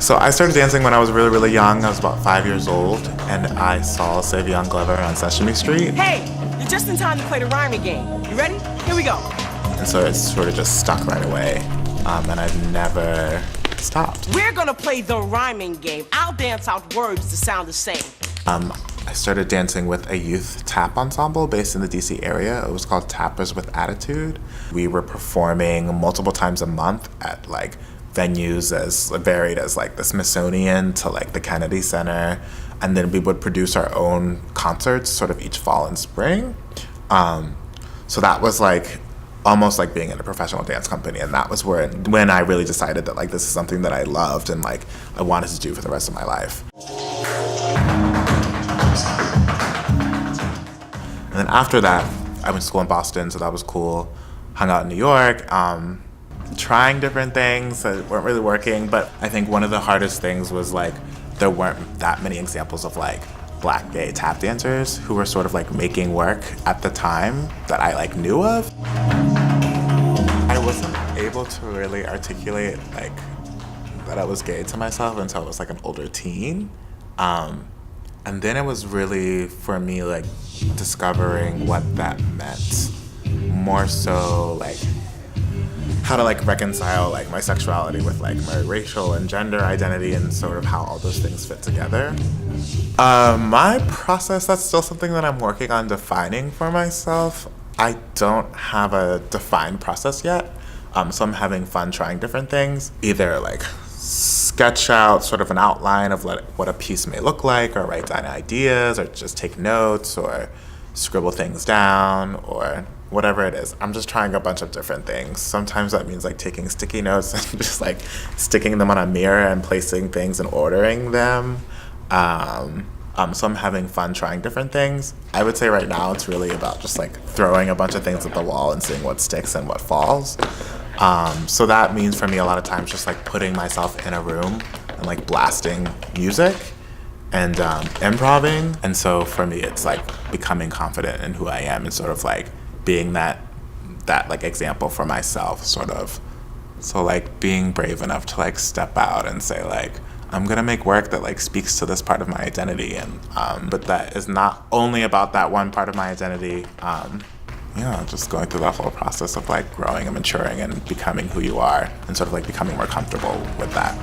So I started dancing when I was really, really young. I was about 5 years old, and I saw Savion Glover on Sesame Street. Hey, you're just in time to play the rhyming game. You ready? Here we go. And so it sort of just stuck right away, and I've never stopped. We're gonna play the rhyming game. I'll dance out words to sound the same. I started dancing with a youth tap ensemble based in the DC area. It was called Tappers with Attitude. We were performing multiple times a month at like venues as varied as like the Smithsonian to like the Kennedy Center. And then we would produce our own concerts sort of each fall and spring. So that was like almost like being in a professional dance company. And that was when I really decided that like this is something that I loved and like I wanted to do for the rest of my life. And then after that, I went to school in Boston, so that was cool. Hung out in New York, trying different things that weren't really working. But I think one of the hardest things was like there weren't that many examples of like Black gay tap dancers who were sort of like making work at the time that I like knew of. I wasn't able to really articulate like that I was gay to myself until I was like an older teen. And then it was really, for me, like, discovering what that meant. More so, like, how to, like, reconcile, like, my sexuality with, like, my racial and gender identity and sort of how all those things fit together. My process, that's still something that I'm working on defining for myself. I don't have a defined process yet. So I'm having fun trying different things. Either, like, sketch out sort of an outline of what a piece may look like, or write down ideas, or just take notes, or scribble things down, or whatever it is. I'm just trying a bunch of different things. Sometimes that means like taking sticky notes and just like sticking them on a mirror and placing things and ordering them. So I'm having fun trying different things. I would say right now it's really about just like throwing a bunch of things at the wall and seeing what sticks and what falls. So that means for me a lot of times just like putting myself in a room and like blasting music and improvising. And so for me it's like becoming confident in who I am and sort of like being that like example for myself sort of. So like being brave enough to like step out and say like, I'm gonna make work that like speaks to this part of my identity, and but that is not only about that one part of my identity. Just going through that whole process of like growing and maturing and becoming who you are and sort of like becoming more comfortable with that.